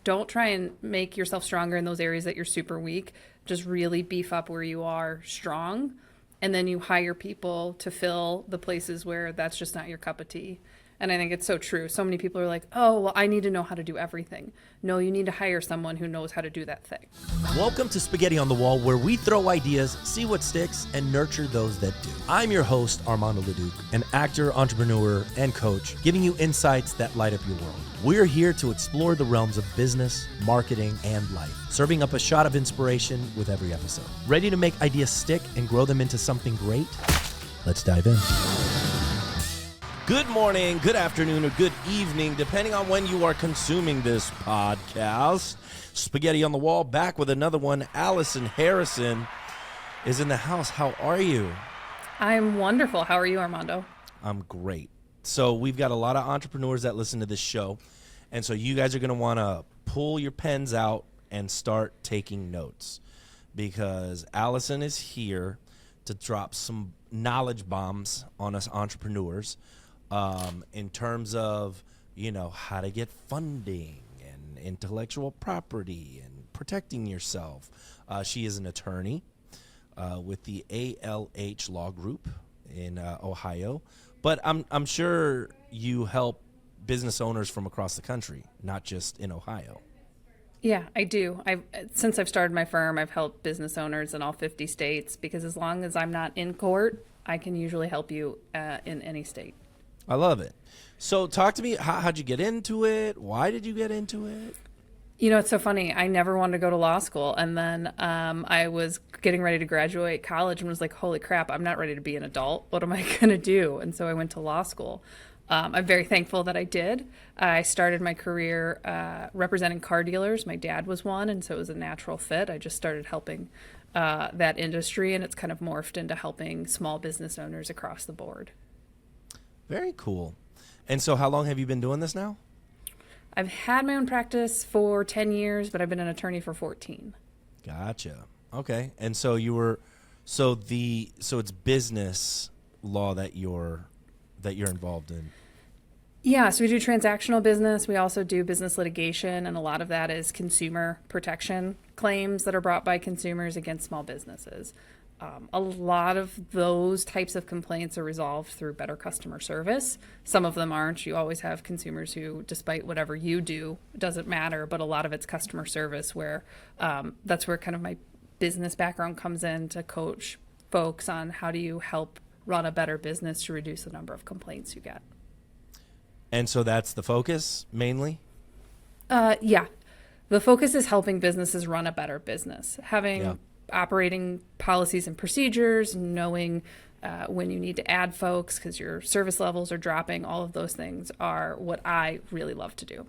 Don't try and make yourself stronger in those areas that you're super weak. Just really beef up where you are strong. And then you hire people to fill the places where that's just not your cup of tea. And I think it's so true. So many people are like, oh, well, I need to know how to do everything. No, you need to hire someone who knows how to do that thing. Welcome to Spaghetti on the Wall, where we throw ideas, see what sticks, and nurture those that do. I'm your host, Armando, an actor, entrepreneur, and coach, giving you insights that light up your world. We're here to explore the realms of business, marketing, and life, serving up a shot of inspiration with every episode. Ready to make ideas stick and grow them into something great? Let's dive in. Good morning, good afternoon, or good evening, depending on when you are consuming this podcast. Spaghetti on the Wall, back with another one. Allison Harrison is in the house. How are you? I'm wonderful. How are you, Armando? I'm great. So we've got a lot of entrepreneurs that listen to this show, and so you guys are going to want to pull your pens out and start taking notes, because Allison is here to drop some knowledge bombs on us entrepreneurs. In terms of, how to get funding and intellectual property and protecting yourself. She is an attorney with the ALH Law Group in Ohio. But I'm sure you help business owners from across the country, not just in Ohio. Yeah, I do. Since I've started my firm, I've helped business owners in all 50 states, because as long as I'm not in court, I can usually help you in any state. I love it. So talk to me, how'd you get into it? Why did you get into it? It's so funny. I never wanted to go to law school. And then I was getting ready to graduate college and was like, holy crap, I'm not ready to be an adult. What am I going to do? And so I went to law school. I'm very thankful that I did. I started my career representing car dealers. My dad was one, and so it was a natural fit. I just started helping that industry, and it's kind of morphed into helping small business owners across the board. Very cool. And so how long have you been doing this now? I've had my own practice for 10 years, but I've been an attorney for 14. Gotcha. Okay. And so so it's business law that you're involved in. Yeah, so we do transactional business. We also do business litigation, and a lot of that is consumer protection claims that are brought by consumers against small businesses. A lot of those types of complaints are resolved through better customer service. Some of them aren't. You always have consumers who, despite whatever you do, it doesn't matter, but a lot of it's customer service, where that's where kind of my business background comes in, to coach folks on how do you help run a better business to reduce the number of complaints you get. And so that's the focus mainly? Yeah. The focus is helping businesses run a better business, having operating policies and procedures, knowing when you need to add folks because your service levels are dropping. All of those things are what I really love to do.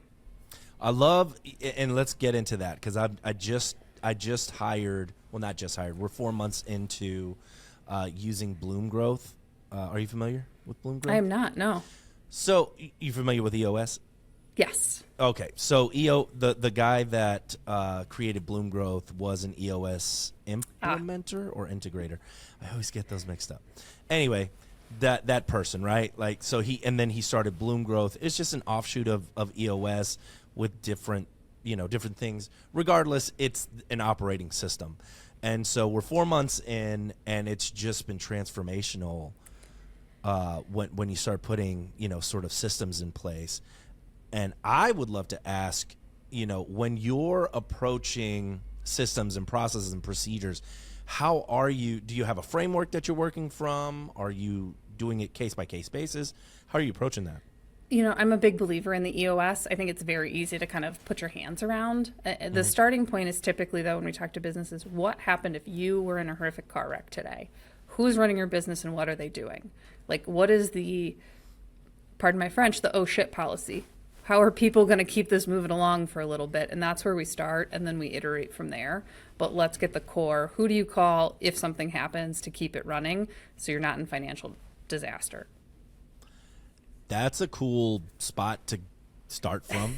I love, and let's get into that, because I just hired, well, not just hired, we're 4 months into using Bloom Growth. Are you familiar with Bloom Growth? I am not, no. So you familiar with EOS? Yes. Okay, so the guy that created Bloom Growth was an EOS implementer or integrator. I always get those mixed up. Anyway, that person, right? Like, so he started Bloom Growth. It's just an offshoot of EOS with different things. Regardless, it's an operating system. And so we're 4 months in, and it's just been transformational when you start putting, sort of systems in place. And I would love to ask, when you're approaching systems and processes and procedures, do you have a framework that you're working from? Are you doing it case-by-case basis? How are you approaching that? I'm a big believer in the EOS. I think it's very easy to kind of put your hands around. The starting point is typically, though, when we talk to businesses, what happened if you were in a horrific car wreck today? Who's running your business and what are they doing? Like, what is the, pardon my French, the oh shit policy? How are people going to keep this moving along for a little bit? And that's where we start, and then we iterate from there. But let's get the core. Who do you call if something happens to keep it running so you're not in financial disaster? That's a cool spot to start from.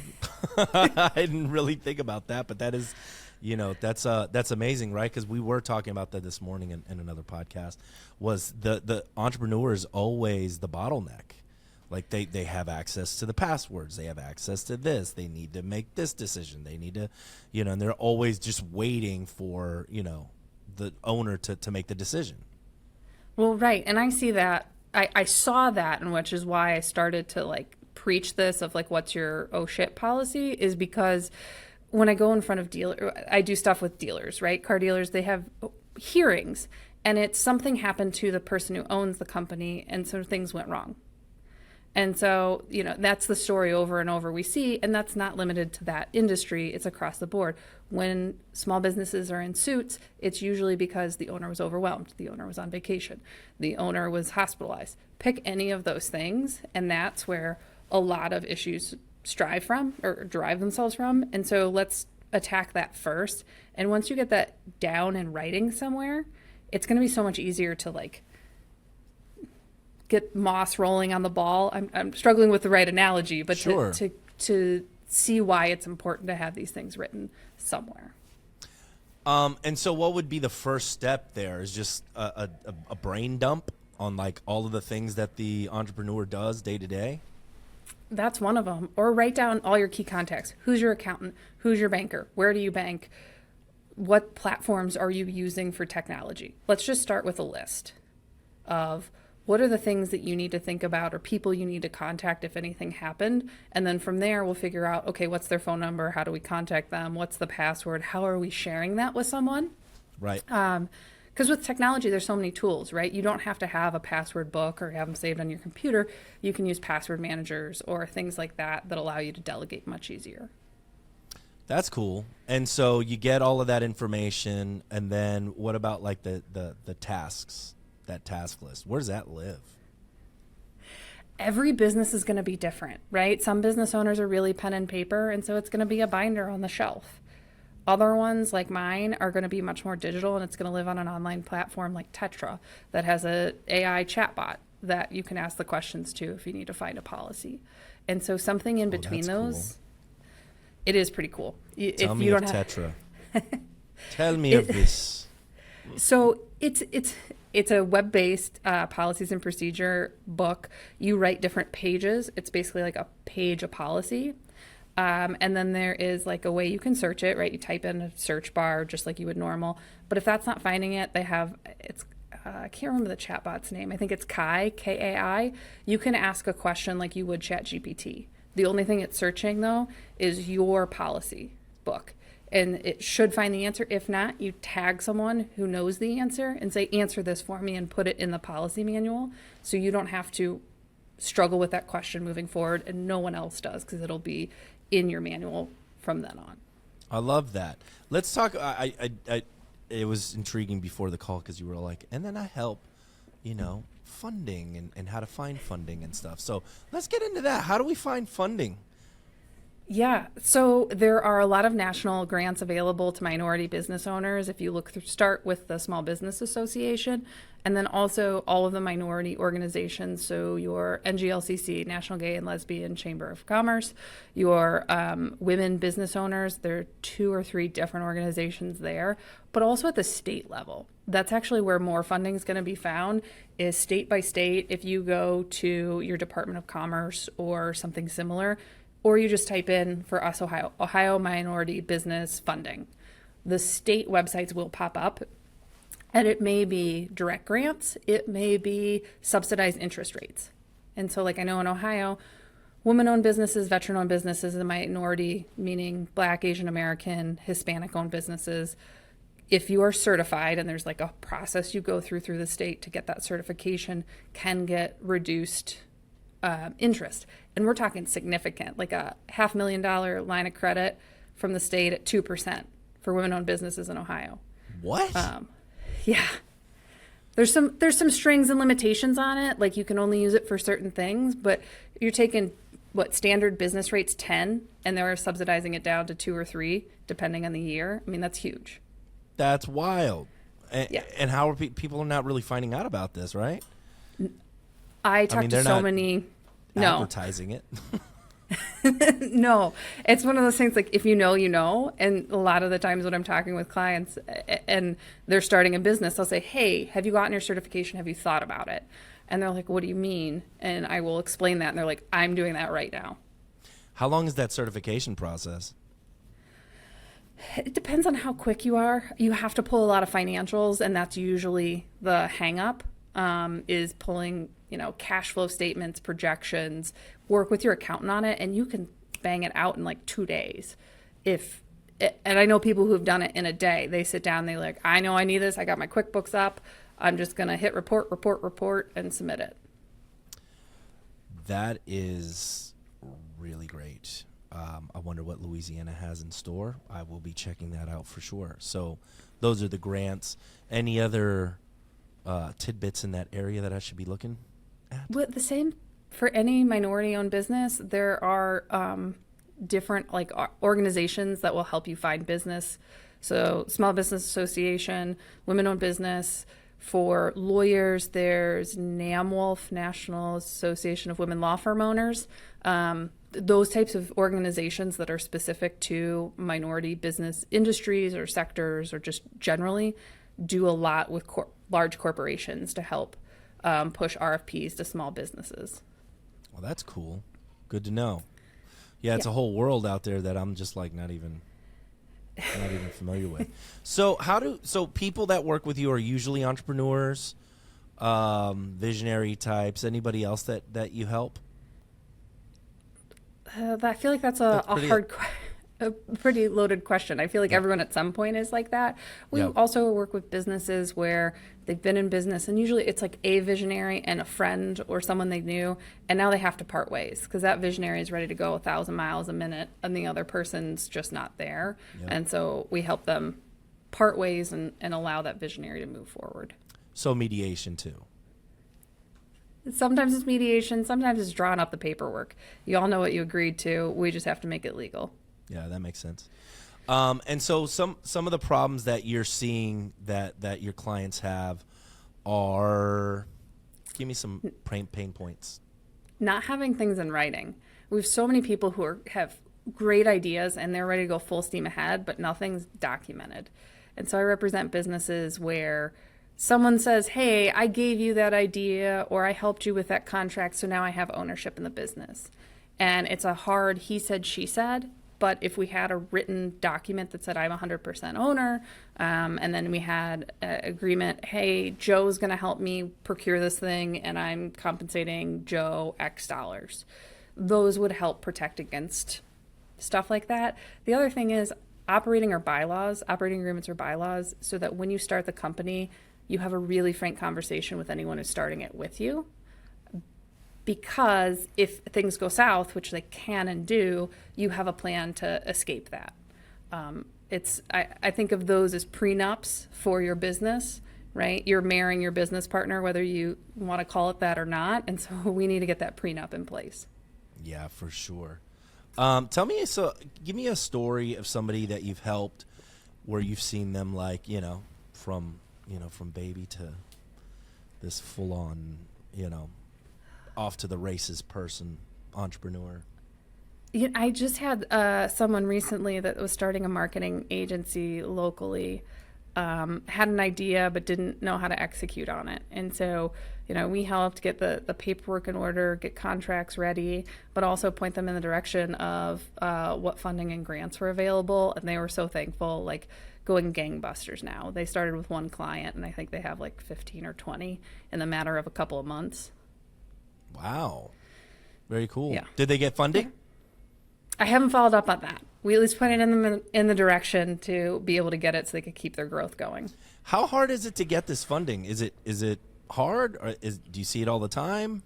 I didn't really think about that, but that is, that's amazing, right? Because we were talking about that this morning in another podcast. Was the entrepreneur is always the bottleneck. Like they have access to the passwords. They have access to this. They need to make this decision. They need to, and they're always just waiting for, the owner to make the decision. Well, right. And I see that. I saw that, and which is why I started to like preach this of like, what's your oh shit policy, is because when I go in front of I do stuff with dealers, right? Car dealers, they have hearings, and it's something happened to the person who owns the company, and some things went wrong. And so, that's the story over and over we see, and that's not limited to that industry. It's across the board. When small businesses are in suits, it's usually because the owner was overwhelmed, the owner was on vacation, the owner was hospitalized. Pick any of those things, and that's where a lot of issues strive from or drive themselves from. And so let's attack that first. And once you get that down in writing somewhere, it's going to be so much easier to like get moss rolling on the ball. I'm struggling with the right analogy, but sure. to see why it's important to have these things written somewhere. And so what would be the first step there? Is just a brain dump on like all of the things that the entrepreneur does day to day? That's one of them. Or write down all your key contacts. Who's your accountant? Who's your banker? Where do you bank? What platforms are you using for technology? Let's just start with a list of what are the things that you need to think about or people you need to contact if anything happened. And then from there, we'll figure out, okay, what's their phone number? How do we contact them? What's the password? How are we sharing that with someone? Right. Because with technology, there's so many tools, right? You don't have to have a password book or have them saved on your computer. You can use password managers or things like that allow you to delegate much easier. That's cool. And so you get all of that information, and then what about like the tasks, that task list? Where does that live? Every business is going to be different, right? Some business owners are really pen and paper, and so it's going to be a binder on the shelf. Other ones, like mine, are going to be much more digital, and it's going to live on an online platform like Tetra that has a AI chatbot that you can ask the questions to if you need to find a policy. And so something in between those, cool. It is pretty cool. Tell me of Tetra. Tell me of this. So it's a web-based policies and procedure book. You write different pages. It's basically like a page of policy. And then there is like a way you can search it, right? You type in a search bar just like you would normal. But if that's not finding it, they have, I can't remember the chatbot's name. I think it's Kai, K-A-I. You can ask a question like you would ChatGPT. The only thing it's searching, though, is your policy book. And it should find the answer. If not, you tag someone who knows the answer and say, answer this for me, and put it in the policy manual. So you don't have to struggle with that question moving forward, and no one else does, because it'll be in your manual from then on. I love that. Let's talk. It was intriguing before the call because you were like, and then I help, funding and how to find funding and stuff. So let's get into that. How do we find funding? Yeah, so there are a lot of national grants available to minority business owners. If you start with the Small Business Association, and then also all of the minority organizations. So your NGLCC, National Gay and Lesbian Chamber of Commerce, your women business owners. There are 2 or 3 different organizations there, but also at the state level. That's actually where more funding is going to be found, is state by state. If you go to your Department of Commerce or something similar, or you just type in, for us, Ohio Minority Business Funding. The state websites will pop up, and it may be direct grants. It may be subsidized interest rates. And so like I know in Ohio, women-owned businesses, veteran-owned businesses, and minority, meaning Black, Asian American, Hispanic-owned businesses, if you are certified, and there's like a process you go through the state to get that certification, can get reduced interest. And we're talking significant, like a $500,000 line of credit from the state at 2% for women-owned businesses in Ohio. What? Yeah. There's some strings and limitations on it. Like you can only use it for certain things, but you're taking standard business rates 10, and they're subsidizing it down to 2 or 3, depending on the year. I mean, that's huge. That's wild. Yeah. And how are people are not really finding out about this, right? I talked to so many. No. Advertising it. No, it's one of those things like if you know, you know. And a lot of the times when I'm talking with clients and they're starting a business, I'll say, hey, have you gotten your certification? Have you thought about it? And they're like, what do you mean? And I will explain that. And they're like, I'm doing that right now. How long is that certification process? It depends on how quick you are. You have to pull a lot of financials, and that's usually the hang up, is pulling, cash flow statements, projections, work with your accountant on it, and you can bang it out in like 2 days. And I know people who've done it in a day. They sit down, they're like, I know I need this. I got my QuickBooks up. I'm just going to hit report, and submit it. That is really great. I wonder what Louisiana has in store. I will be checking that out for sure. So those are the grants. Any other tidbits in that area that I should be looking at? Well, the same for any minority-owned business. There are different organizations that will help you find business. So Small Business Association, Women-Owned Business. For lawyers, there's NAMWOLF, National Association of Women Law Firm Owners. Those types of organizations that are specific to minority business industries or sectors, or just generally do a lot with large corporations to help push RFPs to small businesses. Well, that's cool. Good to know. Yeah, it's a whole world out there that I'm just like not even familiar with. So people that work with you are usually entrepreneurs, visionary types. Anybody else that you help? I feel like that's a pretty loaded question. I feel like everyone at some point is like that. We also work with businesses where they've been in business, and usually it's like a visionary and a friend or someone they knew, and now they have to part ways because that visionary is ready to go 1,000 miles a minute and the other person's just not there. And so we help them part ways and allow that visionary to move forward. So mediation too. Sometimes it's mediation, sometimes it's drawing up the paperwork. You all know what you agreed to. We just have to make it legal. Yeah, that makes sense. And so some of the problems that you're seeing that your clients have are, give me some pain points. Not having things in writing. We have so many people who have great ideas and they're ready to go full steam ahead, but nothing's documented. And so I represent businesses where someone says, hey, I gave you that idea, or I helped you with that contract, so now I have ownership in the business. And it's a hard he said, she said. But if we had a written document that said I'm 100% owner, and then we had an agreement, hey, Joe's going to help me procure this thing, and I'm compensating Joe X dollars, those would help protect against stuff like that. The other thing is operating agreements or bylaws, so that when you start the company, you have a really frank conversation with anyone who's starting it with you. Because if things go south, which they can and do, you have a plan to escape that. I think of those as prenups for your business, right? You're marrying your business partner, whether you want to call it that or not. And so we need to get that prenup in place. Yeah, for sure. Give me a story of somebody that you've helped where you've seen them from baby to this full on, off to the races entrepreneur. I just had someone recently that was starting a marketing agency locally, had an idea but didn't know how to execute on it. And so, we helped get the paperwork in order, get contracts ready, but also point them in the direction of what funding and grants were available. And they were so thankful, going gangbusters now. They started with one client, and I think they have 15 or 20 in the matter of a couple of months. Wow. Very cool. Yeah. Did they get funding? I haven't followed up on that. We at least pointed them in the direction to be able to get it so they could keep their growth going. How hard is it to get this funding? Is it hard? Or do you see it all the time?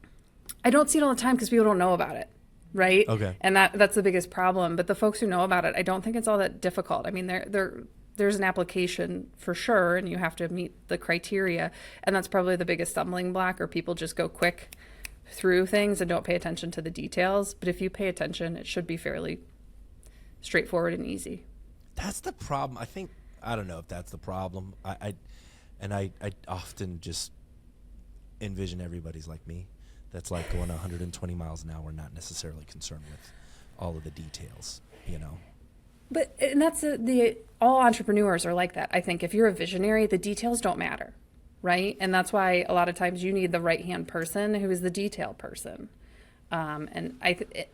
I don't see it all the time because people don't know about it, right? Okay. And that's the biggest problem. But the folks who know about it, I don't think it's all that difficult. I mean, there's an application for sure, and you have to meet the criteria. And that's probably the biggest stumbling block, or people just go quick through things and don't pay attention to the details. But if you pay attention, it should be fairly straightforward and easy. That's the problem. I don't know if that's the problem. I often just envision everybody's like me. That's like going 120 miles an hour, not necessarily concerned with all of the details, And that's all entrepreneurs are like that. I think if you're a visionary, the details don't matter. right? And that's why a lot of times you need the right-hand person who is the detail person. And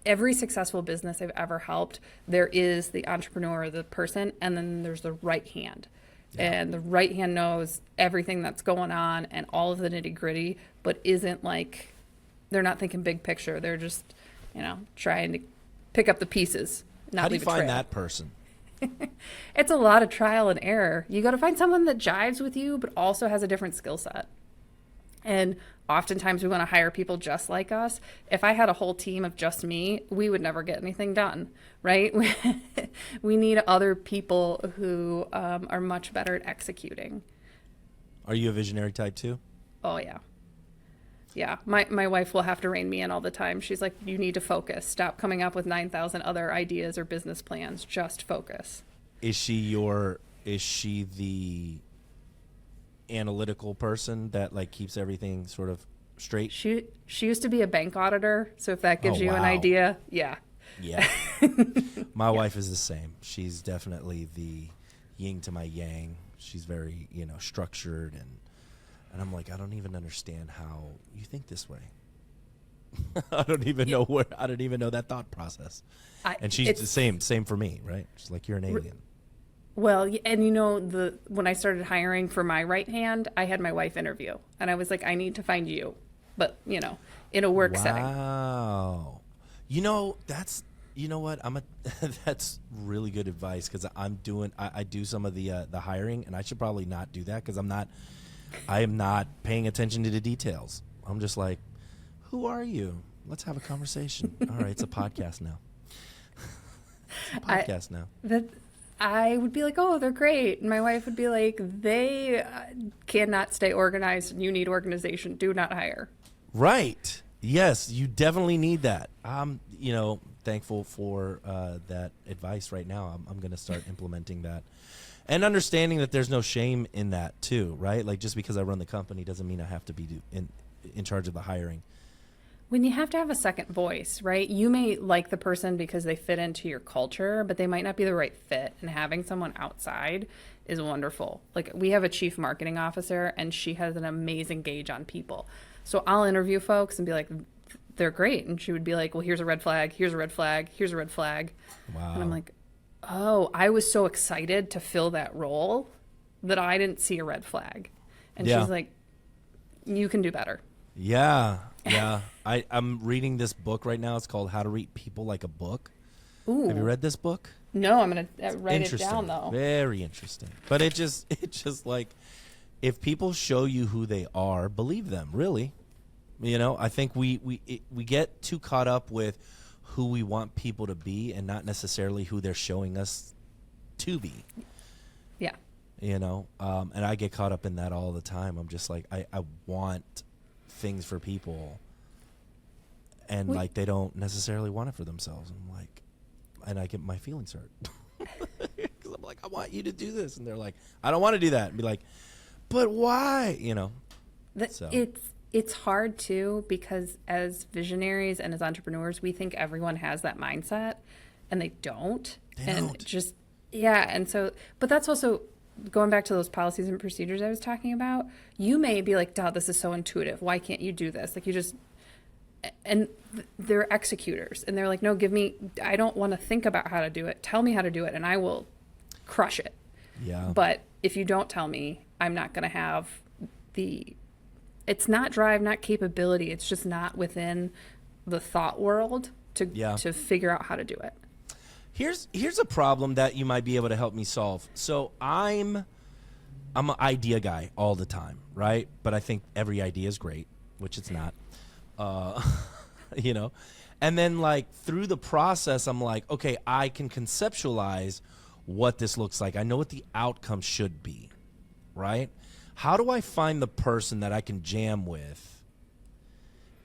every successful business I've ever helped, there is the entrepreneur, the person, and then there's the right hand. Yeah. And the right hand knows everything that's going on and all of the nitty gritty, but isn't like, they're not thinking big picture. They're just, trying to pick up the pieces. Not How do you leave a find trail. that person? It's a lot of trial and error. You got to find someone that jives with you, but also has a different skill set. And oftentimes we want to hire people just like us. If I had a whole team of just me, we would never get anything done, right? We need other people who are much better at executing. Are you a visionary type too? Oh, yeah. Yeah. My wife will have to rein me in all the time. She's like, you need to focus. Stop coming up with 9,000 other ideas or business plans. Just focus. Is she the analytical person that like keeps everything sort of straight? She used to be a bank auditor, so if that gives you an wow. idea, yeah. Yeah. My wife is the same. She's definitely the yin to my yang. She's very, structured and I'm like, I don't even understand how you think this way. I don't even know that thought process. And she's the same for me, right? She's like, you're an alien. Well, and when I started hiring for my right hand, I had my wife interview, and I was like, I need to find you, but in a work setting. Wow. That's that's really good advice, because I do some of the hiring, and I should probably not do that because I am not paying attention to the details. I'm just like, who are you? Let's have a conversation. All right, it's a podcast now. I would be like, oh, they're great. And my wife would be like, they cannot stay organized. And you need organization. Do not hire. Right. Yes, you definitely need that. I'm, thankful for that advice right now. I'm going to start implementing that. And understanding that there's no shame in that too, right? Like, just because I run the company doesn't mean I have to be in charge of the hiring. When you have to have a second voice, right? You may like the person because they fit into your culture, but they might not be the right fit. And having someone outside is wonderful. Like, we have a chief marketing officer, and she has an amazing gauge on people. So I'll interview folks and be like, they're great. And she would be like, well, here's a red flag, here's a red flag, here's a red flag. Wow. And I'm like, oh, I was so excited to fill that role that I didn't see a red flag. And she's like, you can do better. Yeah. I'm reading this book right now. It's called How to Read People Like a Book. Ooh. Have you read this book? No, I'm going to write it down, though. Very interesting. But it's just like, if people show you who they are, believe them, really. I think we get too caught up with who we want people to be and not necessarily who they're showing us to be. Yeah. And I get caught up in that all the time. I'm just like, I want things for people, and like, they don't necessarily want it for themselves. I'm like, and I get my feelings hurt because I'm like, I want you to do this, and they're like, I don't want to do that, and be like, but why? So. It's hard too, because as visionaries and as entrepreneurs, we think everyone has that mindset, and they don't. And so, but that's also going back to those policies and procedures I was talking about. You may be like, "Dad, this is so intuitive. Why can't you do this?" Like, and they're executors, and they're like, "No, I don't want to think about how to do it. Tell me how to do it, and I will crush it." Yeah. But if you don't tell me, I'm not going to have it's not drive, not capability. It's just not within the thought world to figure out how to do it. Here's a problem that you might be able to help me solve. So I'm an idea guy all the time, right? But I think every idea is great, which it's not. And then, like, through the process, I'm like, okay, I can conceptualize what this looks like. I know what the outcome should be, right? How do I find the person that I can jam with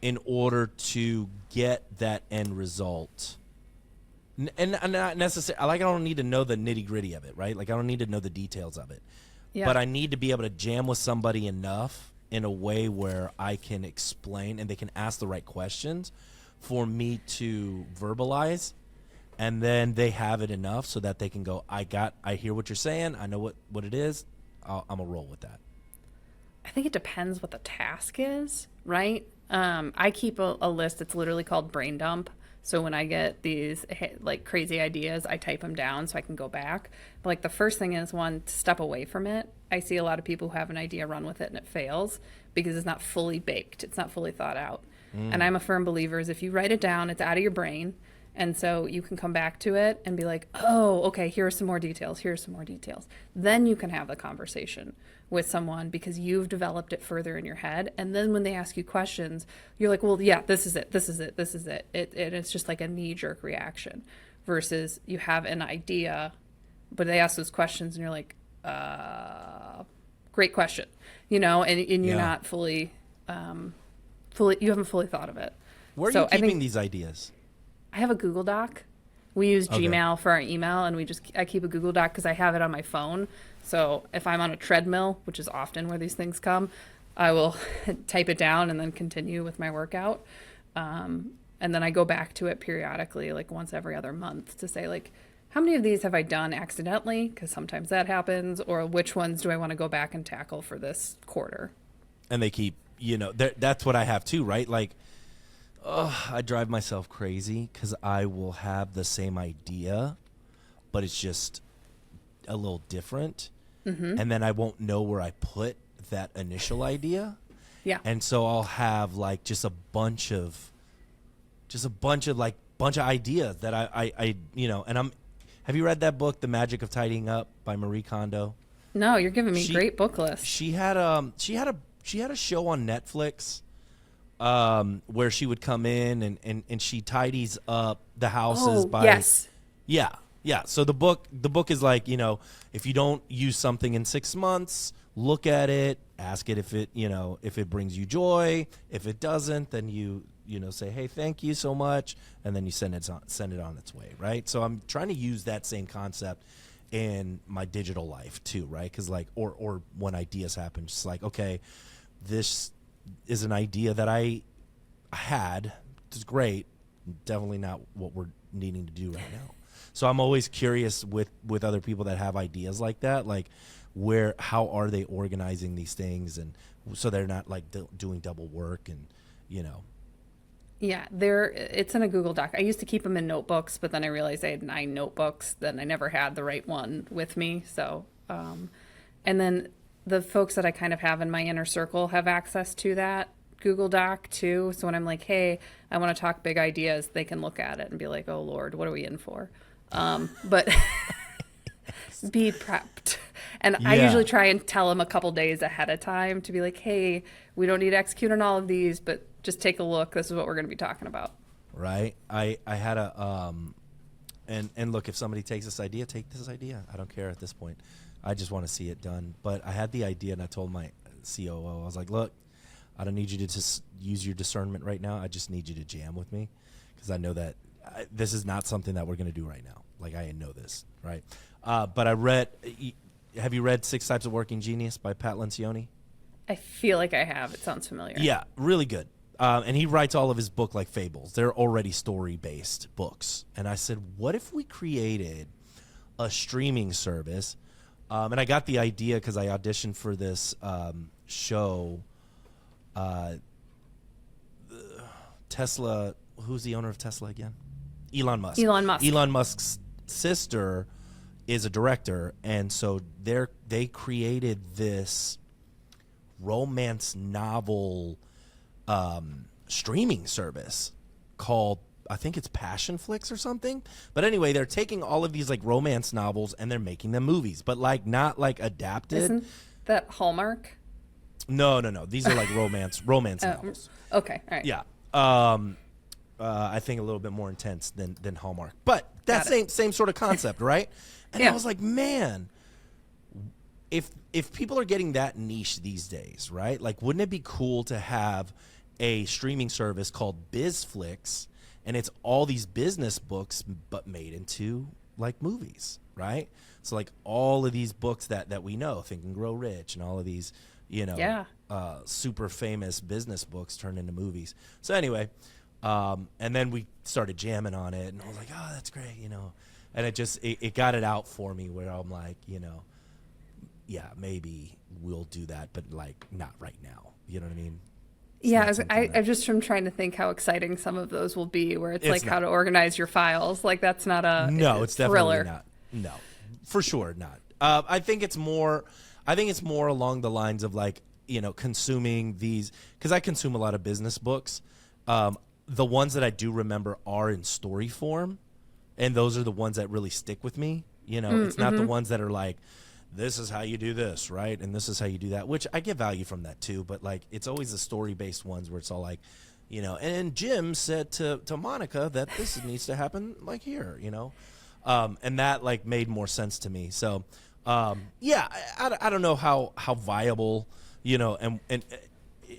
in order to get that end result? And not necessarily, like, I don't need to know the nitty gritty of it, right? Like, I don't need to know the details of it. Yeah. But I need to be able to jam with somebody enough in a way where I can explain and they can ask the right questions for me to verbalize. And then they have it enough so that they can go, I hear what you're saying. I know what it is. I'm going to roll with that. I think it depends what the task is, right? I keep a list that's literally called brain dump. So when I get these like crazy ideas, I type them down so I can go back. But like the first thing is one, to step away from it. I see a lot of people who have an idea, run with it, and it fails because it's not fully baked. It's not fully thought out. And I'm a firm believer is if you write it down, it's out of your brain. And so you can come back to it and be like, oh, okay, here are some more details. Here's some more details. Then you can have the conversation with someone because you've developed it further in your head. And then when they ask you questions, you're like, well, yeah, this is it. This is it. This is it. It's just like a knee-jerk reaction versus you have an idea, but they ask those questions and you're like, great question, you know, and you're not fully, you haven't fully thought of it. Where are you keeping these ideas? I have a Google Doc. We use Gmail for our email, and I keep a Google Doc because I have it on my phone. So if I'm on a treadmill, which is often where these things come, I will type it down and then continue with my workout. And then I go back to it periodically, like once every other month to say, like, how many of these have I done accidentally? Because sometimes that happens. Or which ones do I want to go back and tackle for this quarter? And they keep, you know, that's what I have too, right? Like, I drive myself crazy because I will have the same idea, but it's just a little different. Mm-hmm. And then I won't know where I put that initial idea. Yeah. And so I'll have like just a bunch of ideas that I you know, and have you read that book, The Magic of Tidying Up by Marie Kondo? No, you're giving me great book list. She had a show on Netflix where she would come in and she tidies up the houses by yes. Yeah. So the book is like, you know, if you don't use something in 6 months, look at it, ask it if it brings you joy. If it doesn't, then you say, hey, thank you so much, and then you send it on its way, right? So I'm trying to use that same concept in my digital life too, right? Because like, or when ideas happen, just like, okay, this is an idea that I had. It's great. Definitely not what we're needing to do right now. So I'm always curious with other people that have ideas like that, like how are they organizing these things, and so they're not like doing double work, and you know. Yeah, it's in a Google Doc. I used to keep them in notebooks, but then I realized I had 9 notebooks. Then I never had the right one with me. So, and then the folks that I kind of have in my inner circle have access to that Google Doc too. So when I'm like, hey, I want to talk big ideas, they can look at it and be like, oh Lord, what are we in for? But be prepped. And I usually try and tell them a couple days ahead of time to be like, hey, we don't need to execute on all of these, but just take a look. This is what we're going to be talking about. Right. I had and look, if somebody takes this idea, take this idea. I don't care at this point. I just want to see it done. But I had the idea, and I told my COO, I was like, look, I don't need you to just use your discernment right now. I just need you to jam with me, because I know that this is not something that we're going to do right now. Like, I know this, right? But have you read 6 Types of Working Genius by Pat Lencioni? I feel like I have. It sounds familiar. Yeah, really good. And he writes all of his book like fables. They're already story-based books. And I said, what if we created a streaming service? And I got the idea because I auditioned for this show. Tesla, who's the owner of Tesla again? Elon Musk. Elon Musk's sister is a director, and so they created this romance novel streaming service called, I think it's Passion Flix or something. But anyway, they're taking all of these like romance novels and they're making them movies, but like not like adapted. Isn't that Hallmark? No. These are like romance novels. Okay, all right. Yeah. I think a little bit more intense than Hallmark, but that same sort of concept, right? And I was like, man, if people are getting that niche these days, right? Like, wouldn't it be cool to have a streaming service called BizFlix, and it's all these business books but made into like movies, right? So like all of these books that we know, Think and Grow Rich, and all of these, you know, super famous business books turned into movies. So anyway, and then we started jamming on it, and I was like, oh, that's great, you know. And it got it out for me where I'm like, you know, yeah, maybe we'll do that, but like not right now. You know what I mean? Yeah, I just am trying to think how exciting some of those will be, where it's like how to organize your files. Like that's not a no, it's thriller. definitely not. No, for sure not. I think it's more. I think it's more along the lines of like, consuming these, because I consume a lot of business books. The ones that I do remember are in story form, and those are the ones that really stick with me. It's not the ones that are like, this is how you do this, right? And this is how you do that, which I get value from that too. But like, it's always the story-based ones where it's all like, and Jim said to Monica that this needs to happen like here, and that like made more sense to me. So, yeah, I don't know how viable,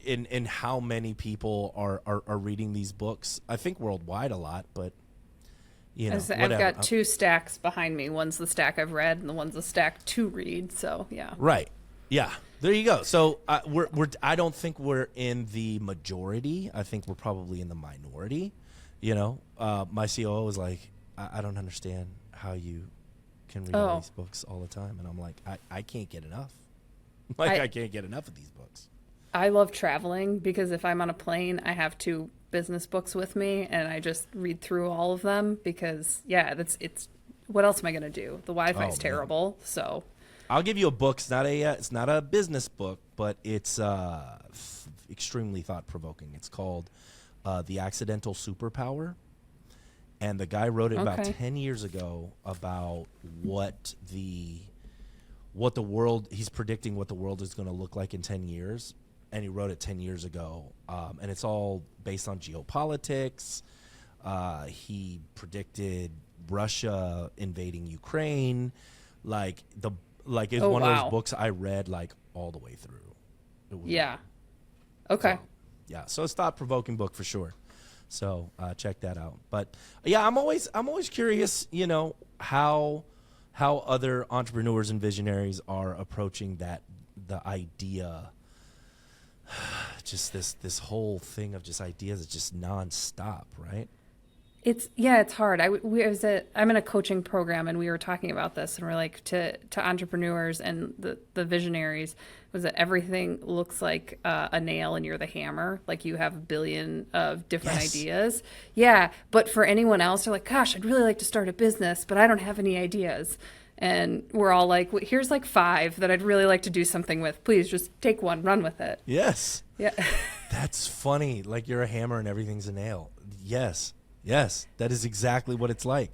and how many people are reading these books. I think worldwide a lot, but I've got 2 stacks behind me. One's the stack I've read, and the one's the stack to read. So yeah. Right. Yeah. There you go. So I don't think we're in the majority. I think we're probably in the minority. My COO was like, I don't understand how you can read all these books all the time, and I'm like, I can't get enough. I can't get enough of these books. I love traveling because if I'm on a plane, I have 2 business books with me, and I just read through all of them because, it's what else am I going to do? The Wi-Fi is terrible, so. I'll give you a book. It's not a business book, but it's extremely thought-provoking. It's called The Accidental Superpower, and the guy wrote it about 10 years ago about what the world, he's predicting what the world is going to look like in 10 years. And he wrote it 10 years ago, and it's all based on geopolitics. He predicted Russia invading Ukraine, it's one of those books I read like all the way through. Yeah. Okay. So it's a thought-provoking book for sure. So check that out. But yeah, I'm always curious, how other entrepreneurs and visionaries are approaching the idea. Just this whole thing of just ideas is just nonstop, right? It's hard. I'm in a coaching program, and we were talking about this, and we're like to entrepreneurs and the visionaries was that everything looks like a nail and you're the hammer, like you have a billion of different ideas. Yeah, but for anyone else, they're like, gosh, I'd really like to start a business, but I don't have any ideas. And we're all like, well, here's like 5 that I'd really like to do something with. Please just take one, run with it. Yes. Yeah. That's funny. Like you're a hammer and everything's a nail. Yes. Yes. That is exactly what it's like.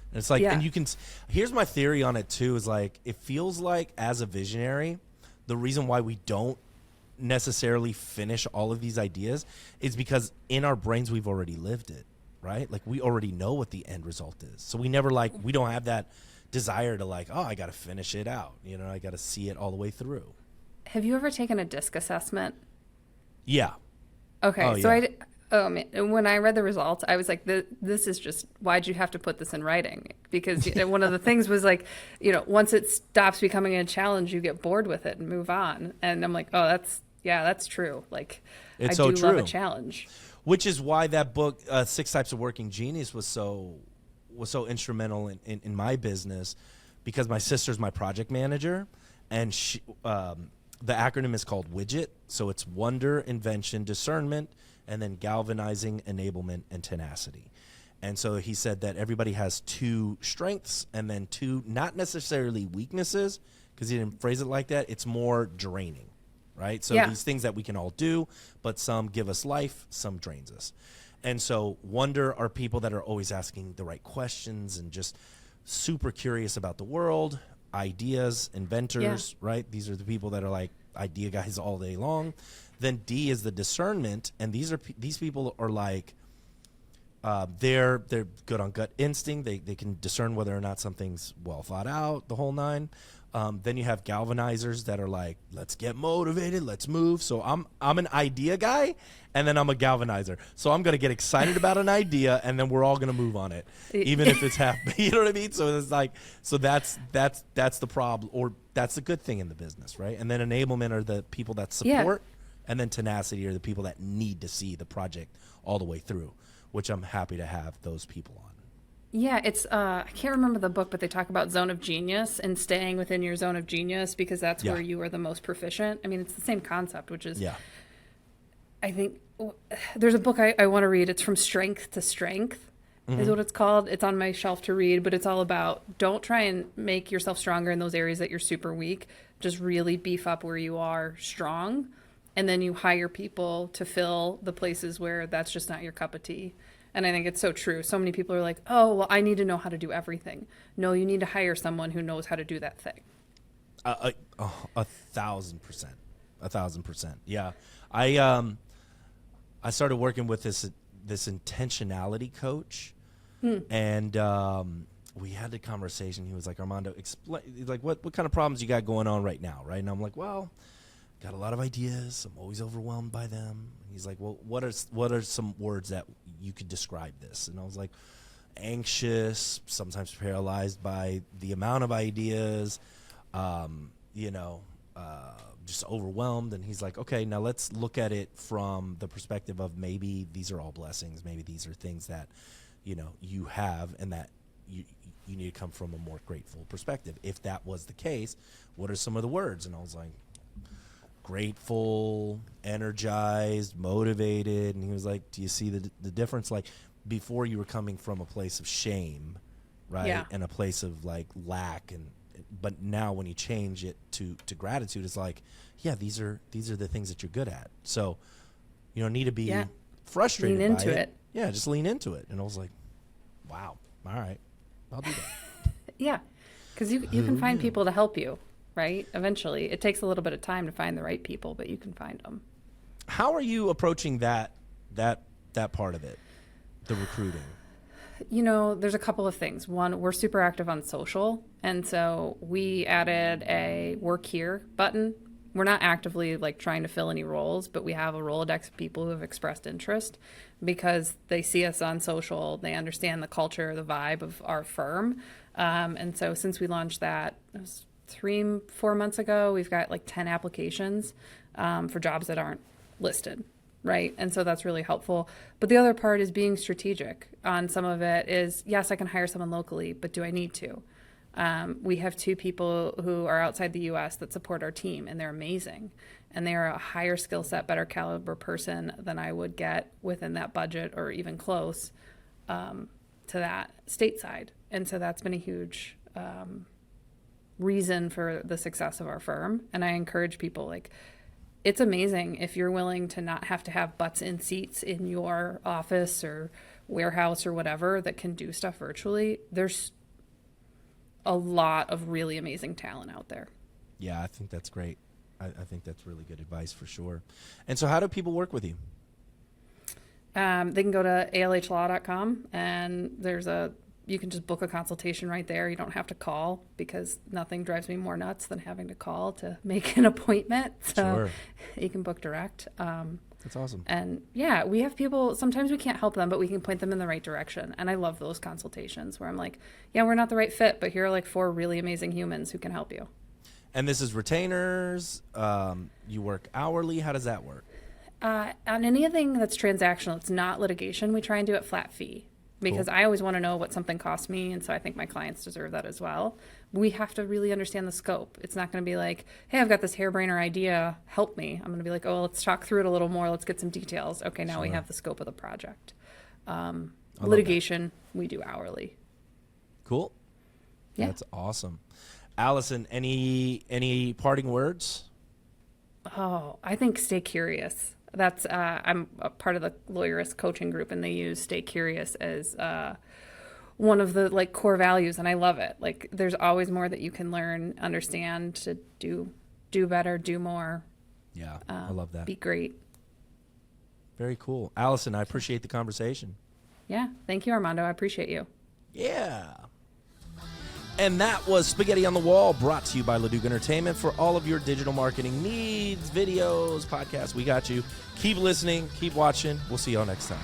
And it's like, and you can, here's my theory on it too, is like, it feels like as a visionary, the reason why we don't necessarily finish all of these ideas is because in our brains, we've already lived it, right? Like we already know what the end result is. So we never we don't have that desire to like, I got to finish it out. I got to see it all the way through. Have you ever taken a DISC assessment? Yeah. Okay. So when I read the results, I was like, this is just, why'd you have to put this in writing? Because one of the things was like, once it stops becoming a challenge, you get bored with it and move on. And I'm like, that's true. Like, it's I so do true. love a challenge. Which is why that book, 6 Types of Working Genius, was so instrumental in my business, because my sister's my project manager, and she, the acronym is called WIDGET. So it's wonder, invention, discernment, and then galvanizing, enablement, and tenacity. And so he said that everybody has 2 strengths and then 2, not necessarily weaknesses, because he didn't phrase it like that. It's more draining, right? So these things that we can all do, but some give us life, some drains us. And so wonder are people that are always asking the right questions and just super curious about the world. Ideas, inventors, right? These are the people that are like idea guys all day long. Then D is the discernment, and these people are like they're good on gut instinct. They can discern whether or not something's well thought out, the whole 9. Then you have galvanizers that are like, let's get motivated, let's move. So I'm an idea guy, and then I'm a galvanizer. So I'm gonna get excited about an idea, and then we're all gonna move on it, even if it's happening. You know what I mean? So it's like, that's the problem, or that's the good thing in the business, right? And then enablement are the people that support, and then tenacity are the people that need to see the project all the way through, which I'm happy to have those people on. Yeah, it's I can't remember the book, but they talk about zone of genius and staying within your zone of genius because that's Yeah. where you are the most proficient. I mean, it's the same concept, which is Yeah. I think there's a book I want to read. It's From Strength to Strength is what it's called. It's on my shelf to read, but it's all about don't try and make yourself stronger in those areas that you're super weak. Just really beef up where you are strong, and then you hire people to fill the places where that's just not your cup of tea. And I think it's so true. So many people are like, oh, well, I need to know how to do everything. No, you need to hire someone who knows how to do that thing. 1,000%. 1,000%. Yeah. I started working with this intentionality coach, and we had the conversation. He was like, Armando, explain, like, what kind of problems you got going on right now, right? And I'm like, well, got a lot of ideas. I'm always overwhelmed by them. And he's like, well, what are some words that you could describe this? And I was like, anxious, sometimes paralyzed by the amount of ideas, just overwhelmed. And he's like, okay, now let's look at it from the perspective of maybe these are all blessings. Maybe these are things that, you have and that you need to come from a more grateful perspective. If that was the case, what are some of the words? And I was like, grateful, energized, motivated. And he was like, do you see the difference? Like, before you were coming from a place of shame, right? Yeah. And a place of like lack, but now when you change it to gratitude, it's like, yeah, these are the things that you're good at. So you don't need to be frustrated lean by into it. Yeah, just lean into it. And I was like, wow, all right, I'll do that. Yeah, because you can find people to help you, right? Eventually. It takes a little bit of time to find the right people, but you can find them. How are you approaching that part of it, the recruiting? There's a couple of things. One, we're super active on social, and so we added a work here button. We're not actively like trying to fill any roles, but we have a Rolodex of people who have expressed interest because they see us on social, they understand the culture, the vibe of our firm. And so since we launched that, it was 3-4 months ago, we've got like 10 applications for jobs that aren't listed. Right. And so that's really helpful. But the other part is being strategic on some of it is, yes, I can hire someone locally, but do I need to? We have 2 people who are outside the U.S. that support our team, and they're amazing. And they are a higher skill set, better caliber person than I would get within that budget or even close to that stateside. And so that's been a huge reason for the success of our firm. And I encourage people, like, it's amazing if you're willing to not have to have butts in seats in your office or warehouse or whatever that can do stuff virtually. There's a lot of really amazing talent out there. Yeah, I think that's great. I think that's really good advice for sure. And so how do people work with you? They can go to alhlaw.com and you can just book a consultation right there. You don't have to call because nothing drives me more nuts than having to call to make an appointment. So Sure. You can book direct. That's awesome. And yeah, we have people, sometimes we can't help them, but we can point them in the right direction. And I love those consultations where I'm like, yeah, we're not the right fit, but here are like 4 really amazing humans who can help you. And this is retainers. You work hourly. How does that work? On anything that's transactional, it's not litigation, we try and do it flat fee. Because Cool. I always want to know what something costs me, and so I think my clients deserve that as well. We have to really understand the scope. It's not going to be like, hey, I've got this harebrainer idea, help me. I'm going to be like, oh, let's talk through it a little more. Let's get some details. Okay, now we Sure. have the scope of the project. love Litigation, we do hourly. Cool. Yeah. That's awesome. Allison, any parting words? Oh, I think stay curious. That's I'm a part of the lawyerist coaching group, and they use stay curious as one of the like core values, and I love it. Like, there's always more that you can learn, understand, to do better, do more. Yeah, I love that. Be great. Very cool. Allison, I appreciate the conversation. Yeah, thank you, Armando. I appreciate you. Yeah. And that was Spaghetti on the Wall, brought to you by Leduc Entertainment. For all of your digital marketing needs, videos, podcasts, we got you. Keep listening, keep watching. We'll see y'all next time.